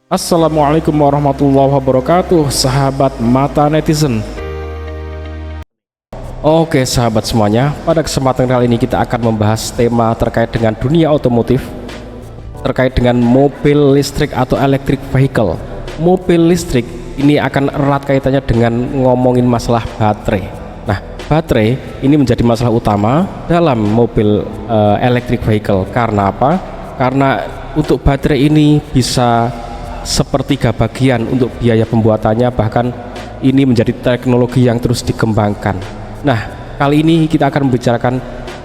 Assalamualaikum warahmatullahi wabarakatuh, sahabat mata netizen. Oke sahabat semuanya, pada kesempatan kali ini kita akan membahas tema terkait dengan dunia otomotif, terkait dengan mobil listrik atau electric vehicle. Mobil listrik ini akan erat kaitannya dengan ngomongin masalah baterai. Nah, baterai ini menjadi masalah utama dalam mobil electric vehicle. Karena apa? Karena untuk baterai ini bisa sepertiga bagian untuk biaya pembuatannya, bahkan ini menjadi teknologi yang terus dikembangkan. Nah, kali ini kita akan membicarakan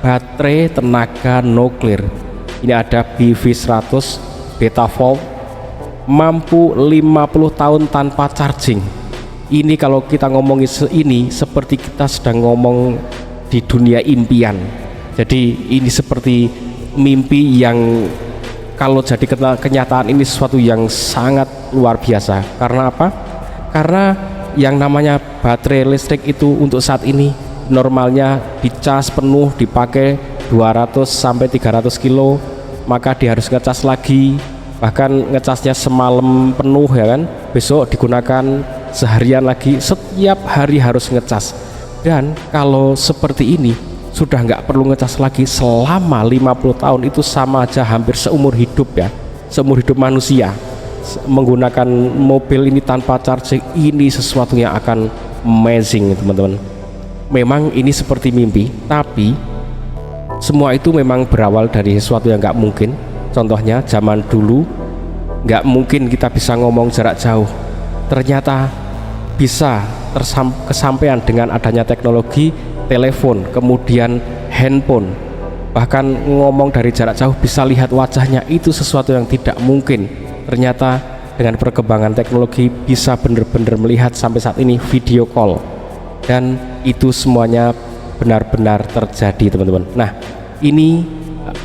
baterai tenaga nuklir. Ini ada BV100 Beta Volt, mampu 50 tahun tanpa charging. Ini kalau kita ngomongin ini seperti kita sedang ngomong di dunia impian. Jadi ini seperti mimpi yang kalau jadi kenyataan ini sesuatu yang sangat luar biasa. Karena apa? Karena yang namanya baterai listrik itu untuk saat ini normalnya dicas penuh dipakai 200 sampai 300 kilo, maka dia harus ngecas lagi, bahkan ngecasnya semalam penuh ya kan, besok digunakan seharian lagi, setiap hari harus ngecas. Dan kalau seperti ini sudah nggak perlu ngecas lagi selama 50 tahun, itu sama aja hampir seumur hidup ya, seumur hidup manusia menggunakan mobil ini tanpa charging. Ini sesuatu yang akan amazing teman-teman. Memang ini seperti mimpi, tapi semua itu memang berawal dari sesuatu yang nggak mungkin. Contohnya zaman dulu nggak mungkin kita bisa ngomong jarak jauh, ternyata bisa kesampaian dengan adanya teknologi telepon, kemudian handphone, bahkan ngomong dari jarak jauh bisa lihat wajahnya. Itu sesuatu yang tidak mungkin. Ternyata dengan perkembangan teknologi bisa benar-benar melihat sampai saat ini video call, dan itu semuanya benar-benar terjadi teman-teman. Nah, ini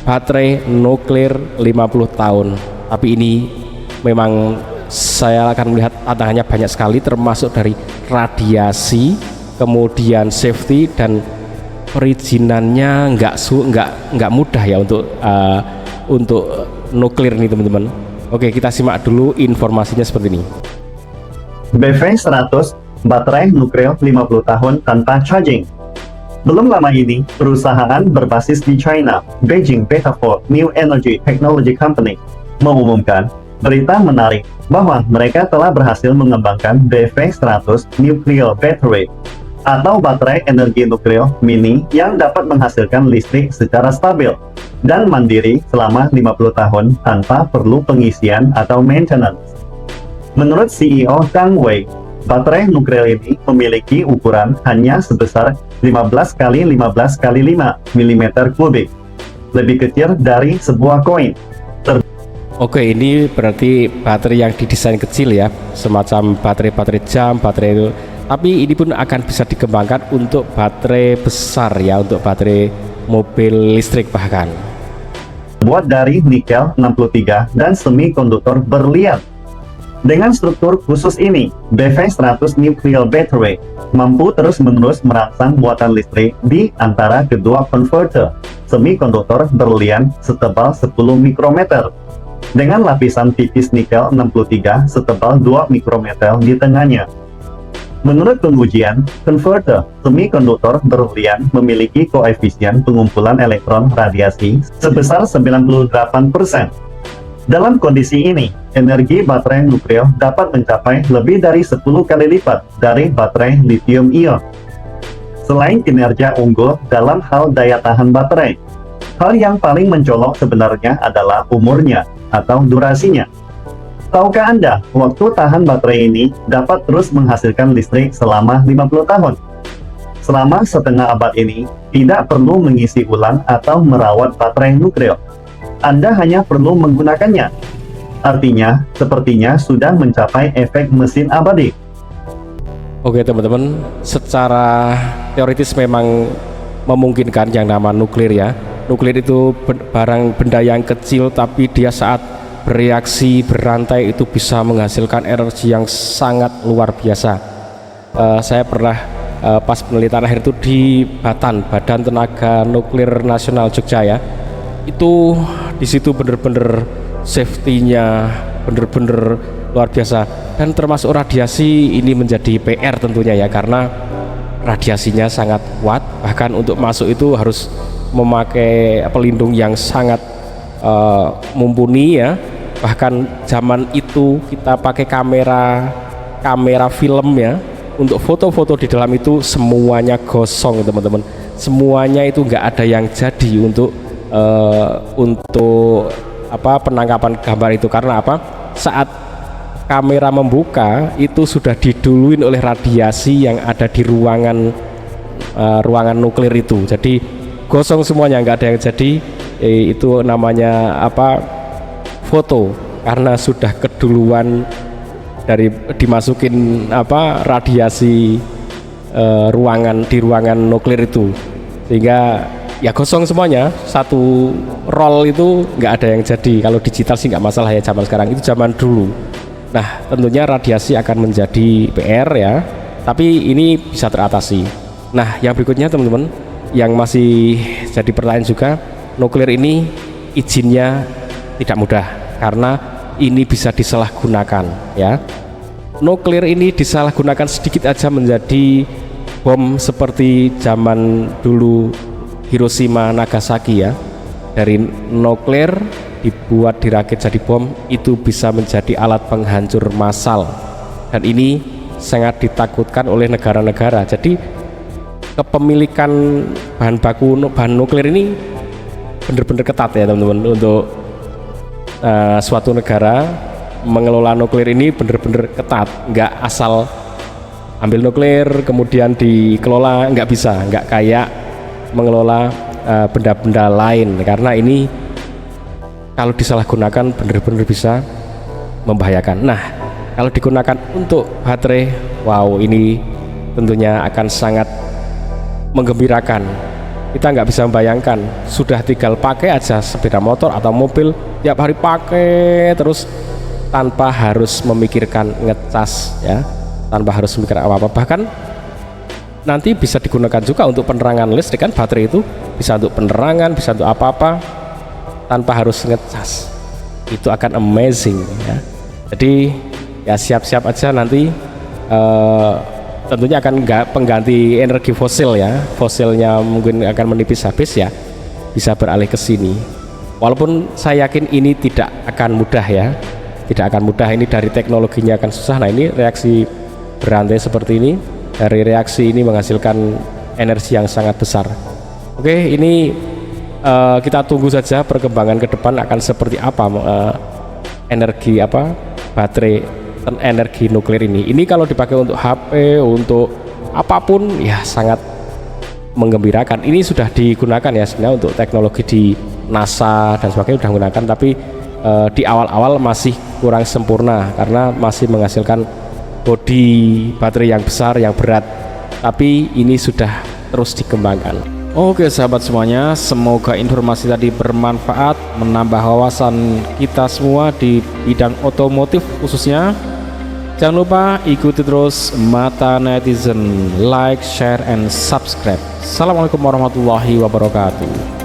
baterai nuklir 50 tahun, tapi ini memang saya akan melihat tantangannya banyak sekali, termasuk dari radiasi, kemudian safety, dan perizinannya nggak mudah ya untuk nuklir nih teman-teman. Oke, kita simak dulu informasinya seperti ini. BV100 baterai nuklir 50 tahun tanpa charging. Belum lama ini, perusahaan berbasis di China, Beijing Betafort New Energy Technology Company, mengumumkan berita menarik bahwa mereka telah berhasil mengembangkan BV100 Nuclear Battery atau baterai energi nuklir mini yang dapat menghasilkan listrik secara stabil dan mandiri selama 50 tahun tanpa perlu pengisian atau maintenance. Menurut CEO Kang Wei, baterai nuklir ini memiliki ukuran hanya sebesar 15 x 15 x 5 mm kubik, lebih kecil dari sebuah koin. Oke, ini berarti baterai yang didesain kecil ya, semacam baterai jam, baterai itu. Tapi ini pun akan bisa dikembangkan untuk baterai besar ya, untuk baterai mobil listrik bahkan. Buat dari nikel 63 dan semikonduktor berlian. Dengan struktur khusus ini, BV100 Nuclear Battery mampu terus-menerus merangsang muatan listrik di antara kedua konverter semikonduktor berlian setebal 10 mikrometer dengan lapisan tipis nikel 63 setebal 2 mikrometer di tengahnya. Menurut pengujian, konverter semikonduktor berlian memiliki koefisien pengumpulan elektron radiasi sebesar 98%. Dalam kondisi ini, energi baterai nuklir dapat mencapai lebih dari 10 kali lipat dari baterai lithium ion. Selain kinerja unggul dalam hal daya tahan baterai, hal yang paling mencolok sebenarnya adalah umurnya atau durasinya. Tahukah Anda, waktu tahan baterai ini dapat terus menghasilkan listrik selama 50 tahun. Selama setengah abad ini, tidak perlu mengisi ulang atau merawat baterai nuklir. Anda hanya perlu menggunakannya. Artinya, sepertinya sudah mencapai efek mesin abadi. Oke teman-teman, secara teoritis memang memungkinkan yang nama nuklir ya. Nuklir itu benda yang kecil, tapi dia saat bereaksi berantai itu bisa menghasilkan energi yang sangat luar biasa. Saya pernah pas penelitian akhir itu di Batan, Badan Tenaga Nuklir Nasional Jogja ya. Itu di situ bener-bener safety-nya bener-bener luar biasa. Dan termasuk radiasi ini menjadi PR tentunya ya, karena radiasinya sangat kuat, bahkan untuk masuk itu harus memakai pelindung yang sangat mumpuni ya. Bahkan zaman itu kita pakai kamera film ya, untuk foto-foto di dalam itu semuanya gosong teman-teman, semuanya itu nggak ada yang jadi untuk penangkapan gambar itu. Karena apa? Saat kamera membuka itu sudah diduluin oleh radiasi yang ada di ruangan nuklir itu, jadi gosong semuanya, nggak ada yang jadi. Itu namanya foto, karena sudah keduluan dari dimasukin radiasi di ruangan nuklir itu, sehingga ya gosong semuanya. Satu roll itu nggak ada yang jadi. Kalau digital sih nggak masalah ya zaman sekarang, itu zaman dulu. Nah tentunya radiasi akan menjadi PR ya, tapi ini bisa teratasi. Nah yang berikutnya teman-teman, yang masih jadi pertanyaan juga, nuklir ini izinnya tidak mudah karena ini bisa disalahgunakan ya. Nuklir ini disalahgunakan sedikit aja menjadi bom seperti zaman dulu Hiroshima Nagasaki ya. Dari nuklir dibuat dirakit jadi bom, itu bisa menjadi alat penghancur massal, dan ini sangat ditakutkan oleh negara-negara. Jadi kepemilikan bahan nuklir ini benar-benar ketat ya teman-teman. Untuk suatu negara mengelola nuklir ini benar-benar ketat, nggak asal ambil nuklir kemudian dikelola, nggak bisa, nggak kayak mengelola benda-benda lain, karena ini kalau disalahgunakan benar-benar bisa membahayakan. Nah kalau digunakan untuk baterai, wow, ini tentunya akan sangat menggembirakan. Kita nggak bisa membayangkan, sudah tinggal pakai aja sepeda motor atau mobil, tiap hari pakai terus tanpa harus memikirkan ngecas ya, tanpa harus memikirkan apa-apa. Bahkan nanti bisa digunakan juga untuk penerangan listrik kan, baterai itu bisa untuk penerangan, bisa untuk apa-apa tanpa harus ngecas. Itu akan amazing ya. Jadi ya siap-siap aja nanti tentunya akan nggak pengganti energi fosil ya, fosilnya mungkin akan menipis habis ya, bisa beralih ke sini. Walaupun saya yakin ini tidak akan mudah ya, tidak akan mudah, ini dari teknologinya akan susah. Nah ini reaksi berantai seperti ini, dari reaksi ini menghasilkan energi yang sangat besar. Oke, ini kita tunggu saja perkembangan ke depan akan seperti apa energi baterai energi nuklir ini. Ini kalau dipakai untuk HP, untuk apapun ya sangat menggembirakan. Ini sudah digunakan ya sebenarnya untuk teknologi di NASA dan sebagainya sudah menggunakan, tapi di awal-awal masih kurang sempurna karena masih menghasilkan bodi baterai yang besar, yang berat. Tapi ini sudah terus dikembangkan. Oke sahabat semuanya, semoga informasi tadi bermanfaat, menambah wawasan kita semua di bidang otomotif khususnya. Jangan lupa ikuti terus Mata Netizen, like, share, and subscribe. Assalamualaikum warahmatullahi wabarakatuh.